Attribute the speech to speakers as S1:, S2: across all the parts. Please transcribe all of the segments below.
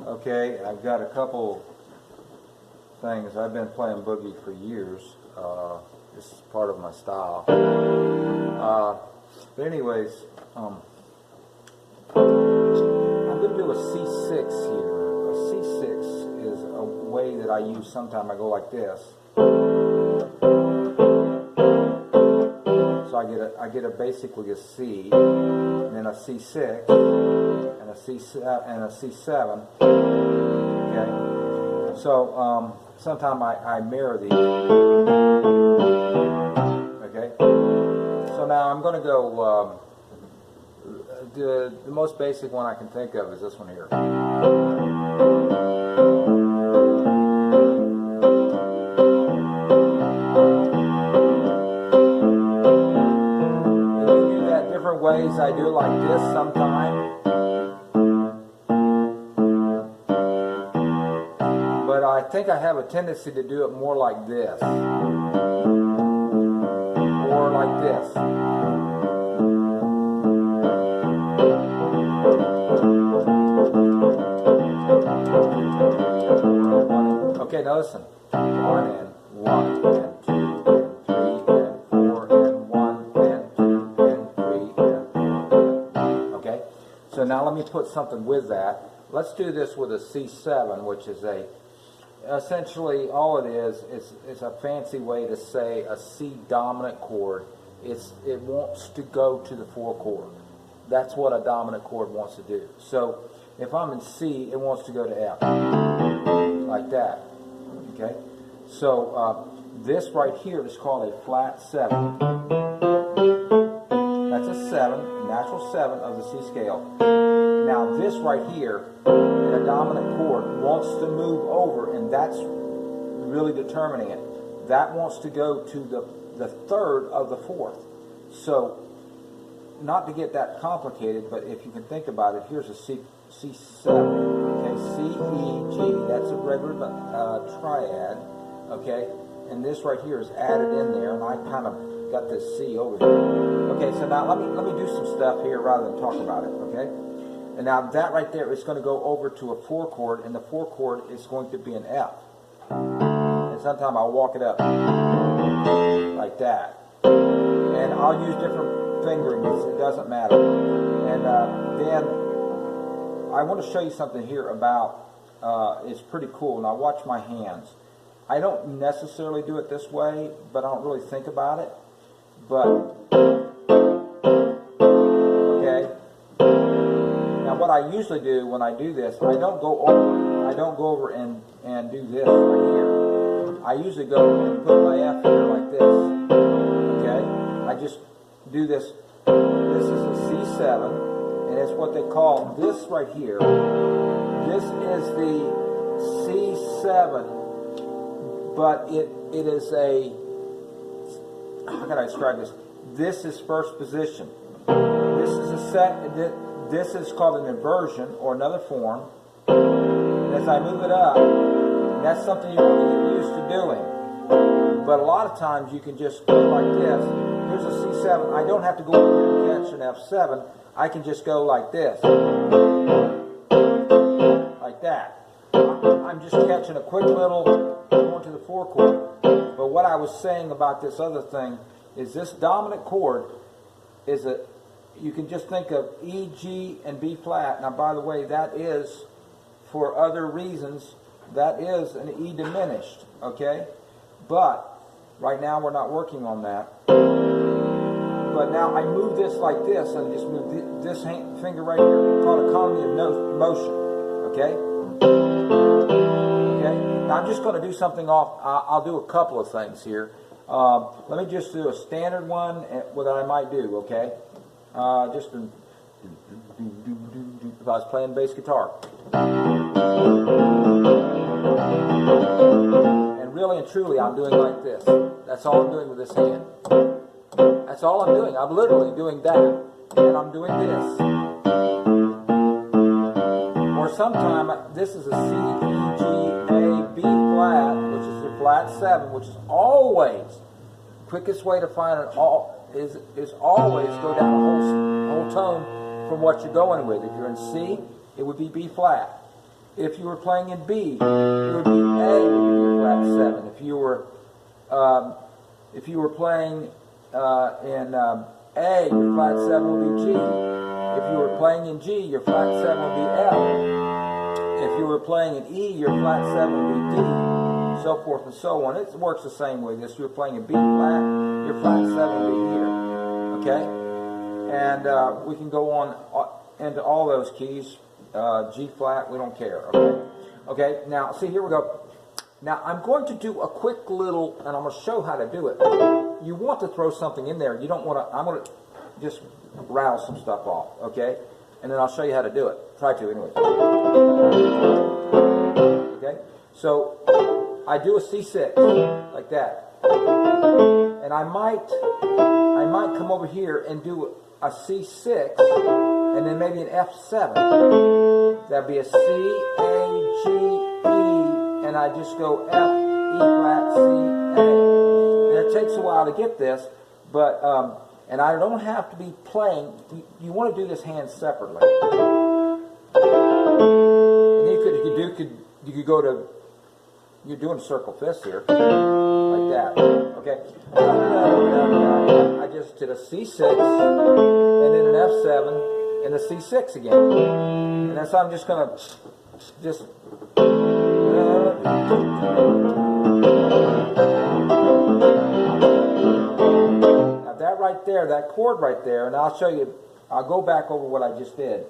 S1: Okay, I've got a couple things. I've been playing boogie for years. This is part of my style. But anyways, I'm going to do a C6 here. A C6 is a way that I use sometimes. I go like this. So I get a basically a C, and then a C6, and a C7. Okay. So sometimes I mirror these. Okay. So now I'm going to go. The most basic one I can think of is this one here. Different ways. I do it like this sometimes, but I think I have a tendency to do it more like this, or like this. Okay, now listen. 1 and 1 and 2 and 3 and 4 and 1 and 2 and 3 and 4. Okay? So now let me put something with that. Let's do this with a C7, which is essentially all it is a fancy way to say a C dominant chord. It wants to go to the 4 chord. That's what a dominant chord wants to do. So if I'm in C, it wants to go to F. Like that. Okay? So this right here is called a flat 7. That's a 7, natural 7 of the C scale. Now this right here, in a dominant chord, wants to move over, and that's really determining it. That wants to go to the 3rd of the 4th. So, not to get that complicated, but if you can think about it, here's a C7. Okay, C, E, G. That's a regular triad. Okay, and this right here is added in there, and I kind of got this C over here. Okay, so now let me do some stuff here rather than talk about it. Okay, and now that right there is going to go over to a 4 chord, and the 4 chord is going to be an F. And sometimes I'll walk it up like that, and I'll use different fingerings. It doesn't matter. And then I want to show you something here about. It's pretty cool. Now watch my hands. I don't necessarily do it this way, but I don't really think about it. But okay. Now what I usually do when I do this, I don't go over and do this right here. I usually go and put my F here like this. Okay? I just do this. This is a C7, and it's what they call this right here. This is the C7. But it is a, how can I describe this? This is first position. This is this is called an inversion or another form. And as I move it up, and that's something you want to get used to doing. But a lot of times you can just go like this. Here's a C7. I don't have to go over here and catch an F7. I can just go like this. Like that. I'm just catching a quick little going to the 4 chord. But what I was saying about this other thing is this dominant chord is you can just think of E, G, and B flat. Now, by the way, that is, for other reasons, that is an E diminished, okay? But right now we're not working on that. But now I move this like this, and just move this finger right here, called economy of motion, okay? Okay. Now I'm just going to do something off. I'll do a couple of things here. Let me just do a standard one, what I might do. Okay. Just if I was playing bass guitar. And really and truly, I'm doing like this. That's all I'm doing with this hand. That's all I'm doing. I'm literally doing that, and I'm doing this. Sometimes this is a C, E, G, A, B flat, which is a flat 7, which is always the quickest way to find it is always go down a whole tone from what you're going with. If you're in C, it would be B flat. if you were playing in B, it would be A would be your flat 7. If you were playing in A, your flat 7 would be G. If you were playing in G, your flat 7 would be F. If you were playing in E, your flat 7 would be D, so forth and so on. It works the same way. If you were playing in B flat, your flat 7 would be here. Okay? And we can go on into all those keys. G flat, we don't care. Okay? Okay, now, see, here we go. Now, I'm going to do a quick little, and I'm going to show how to do it. You want to throw something in there. You don't want to, I'm going to just rattle some stuff off, okay? And then I'll show you how to do it. Try to, anyway. Okay? So, I do a C6, like that. And I might come over here and do a C6, and then maybe an F7. That'd be a C, A, G, E, and I just go F, E flat, C, A. And it takes a while to get this, but, and I don't have to be playing, you want to do this hand separately. And you could go to, you're doing circle fists here, like that, okay? I just did a C6, and then an F7, and a C6 again. And that's how I'm just going to just... Now that right there, that chord right there, and I'll show you, I'll go back over what I just did.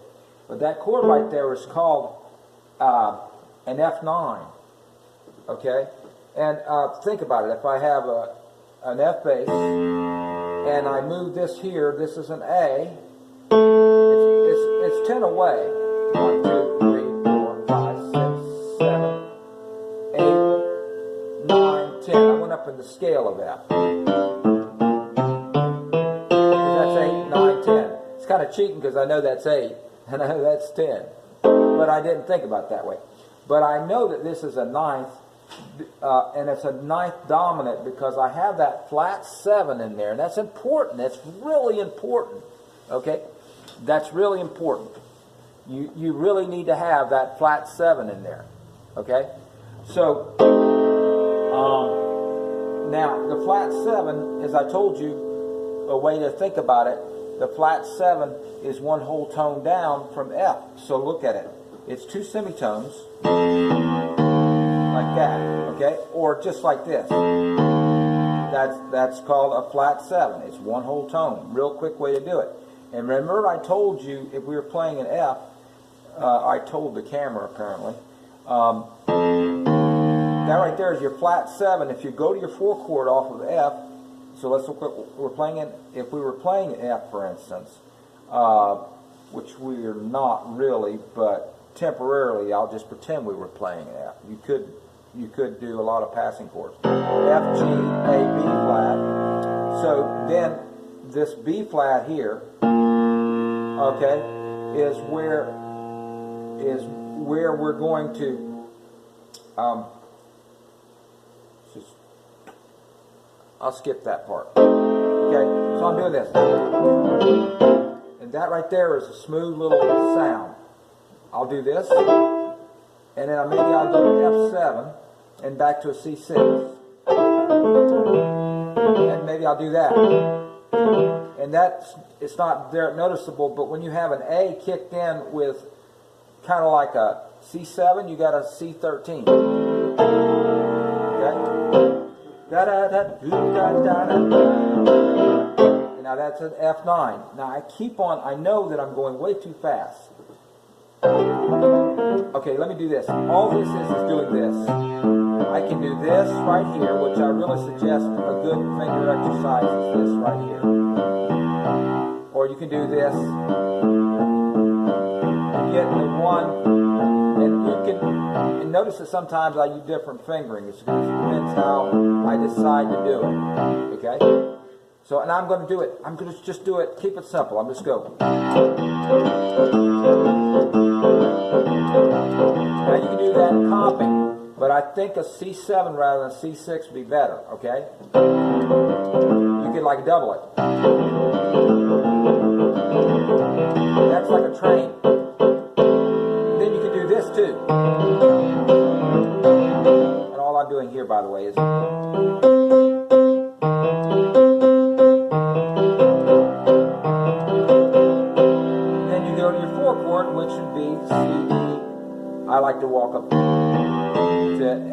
S1: But that chord right there is called an F9. Okay? And think about it. If I have an F bass, and I move this here, this is an A, it's 10 away. 1, 2, 3, 4, 5, 6, 7, 8, 9, 10. I went up in the scale of that. That's 8, 9, 10. It's kind of cheating because I know that's 8 and I know that's 10. But I didn't think about it that way. But I know that this is a ninth, and it's a ninth dominant because I have that flat 7 in there. And that's important. That's really important. Okay? That's really important. You really need to have that flat 7 in there. Okay? So, now, the flat 7, as I told you, a way to think about it, the flat 7 is one whole tone down from F. So look at it. It's 2 semitones, like that, okay? Or just like this. That's called a flat 7. It's one whole tone. Real quick way to do it. And remember I told you if we were playing an F, I told the camera apparently, that right there is your flat 7. If you go to your 4 chord off of F, so let's look what we're playing in. If we were playing F, for instance, which we are not really, but temporarily, I'll just pretend we were playing F. You could do a lot of passing chords. F, G, A, B flat. So then this B flat here, okay, is where we're going to I'll skip that part. Okay, so I'm doing this. And that right there is a smooth little sound. I'll do this, and then maybe I'll go to F7 and back to a C6. And maybe I'll do that. And it's not very noticeable, but when you have an A kicked in with kind of like a C7, you got a C13. Okay? Da da da da da da da. Now that's an F9. Now I keep on, I know that I'm going way too fast. Okay, let me do this. All this is doing this. I can do this right here, which I really suggest a good finger exercise is this right here. Or you can do this. You get the one, and you can, and notice that sometimes I use different fingering. It depends how I decide to do it. Okay? So, and I'm going to do it. I'm going to just do it. Keep it simple. I'm just going. Now you can do that comping, but I think a C7 rather than a C6 would be better. Okay? You could like double it. That's like a train. And then you can do this. this too. And all I'm doing here, by the way, is then you go to your 4 chord, which would be C, D. I like to walk up to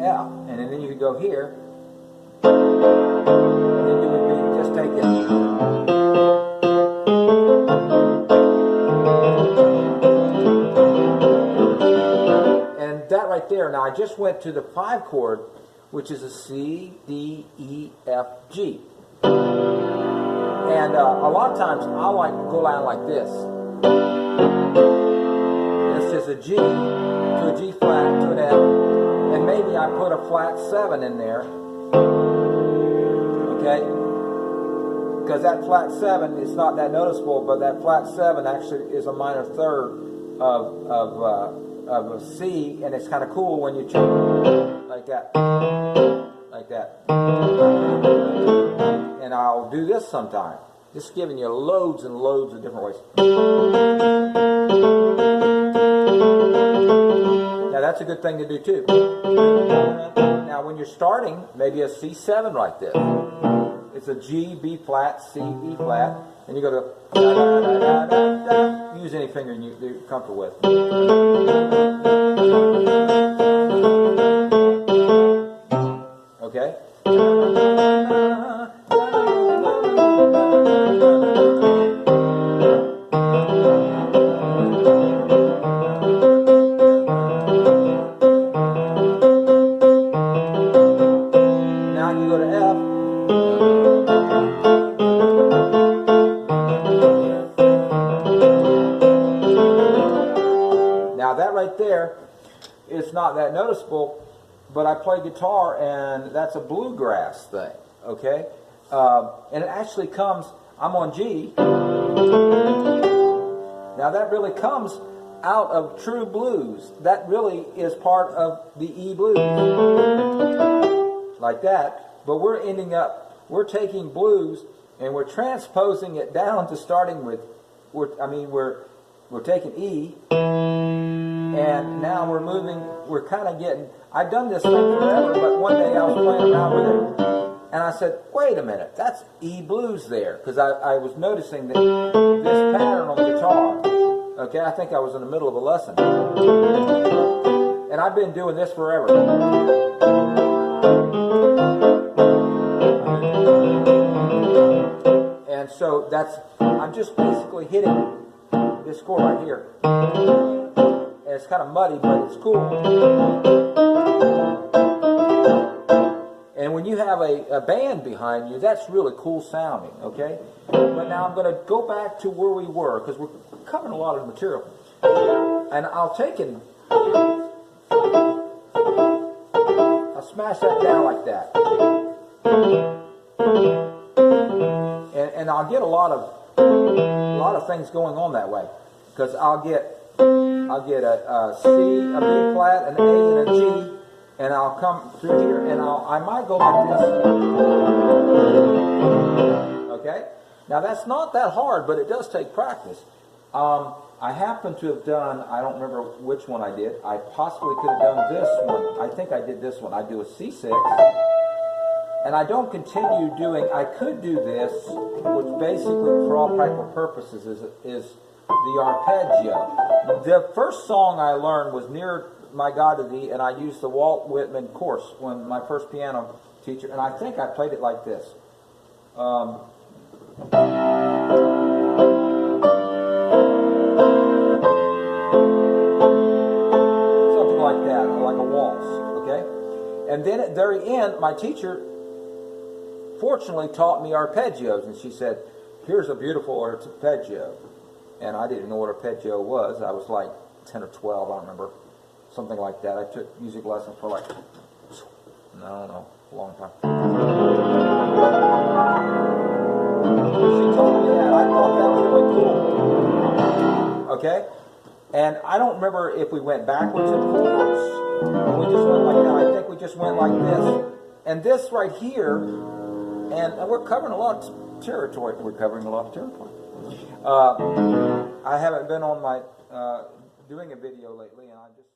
S1: F, and then you could go here, and then you would be just take it. That right there, now I just went to the 5 chord, which is a C, D, E, F, G. And a lot of times I like to go down like this. It's just a G to a G flat to an F, and maybe I put a flat 7 in there. Okay? Because that flat 7, it's not that noticeable, but that flat 7 actually is a minor third of a C, and it's kind of cool when you change like that, and I'll do this sometime, just giving you loads and loads of different ways. Now that's a good thing to do too. Now when you're starting, maybe a C7 like this, it's a G, B flat, C, E flat, and you go to da, da, da, da, da, da. Use any finger you're comfortable with. Okay? Now you go to F. Now that right there, it's not that noticeable, but I play guitar and that's a bluegrass thing, okay? And it actually comes, I'm on G. Now that really comes out of true blues. That really is part of the E blues, like that. But we're we're taking blues and we're transposing it down to starting with, we're taking E, and now we're kind of getting, I've done this thing forever, but one day I was playing around with it, and I said, wait a minute, that's E blues there, because I was noticing that this pattern on the guitar, okay, I think I was in the middle of a lesson, and I've been doing this forever. And so I'm just basically hitting this chord right here. And it's kind of muddy, but it's cool. And when you have a band behind you, that's really cool sounding, okay? But now I'm going to go back to where we were, because we're covering a lot of material. And I'll take and I'll smash that down like that. And I'll get a lot of things going on that way, because I'll get a C, a B flat, an A, and a G, and I'll come through here, and I might go like this. Okay? Now that's not that hard, but it does take practice. I happen to have done, I don't remember which one I did. I possibly could have done this one. I think I did this one. I do a C6. And I don't continue doing, I could do this, which basically for all practical purposes is the arpeggio. The first song I learned was Near My God to Thee, and I used the Walt Whitman course when my first piano teacher, and I think I played it like this. Something like that, like a waltz, okay? And then at the very end, my teacher fortunately taught me arpeggios, and she said, here's a beautiful arpeggio. And I didn't know what arpeggio was. I was like 10 or 12, I don't remember. Something like that. I took music lessons for like, I don't know, a long time. She told me that. I thought that was really cool. Okay? And I don't remember if we went backwards and forwards, or we just went like that. I think we just went like this. And this right here, and we're covering a lot of territory. I haven't been on my doing a video lately, and I just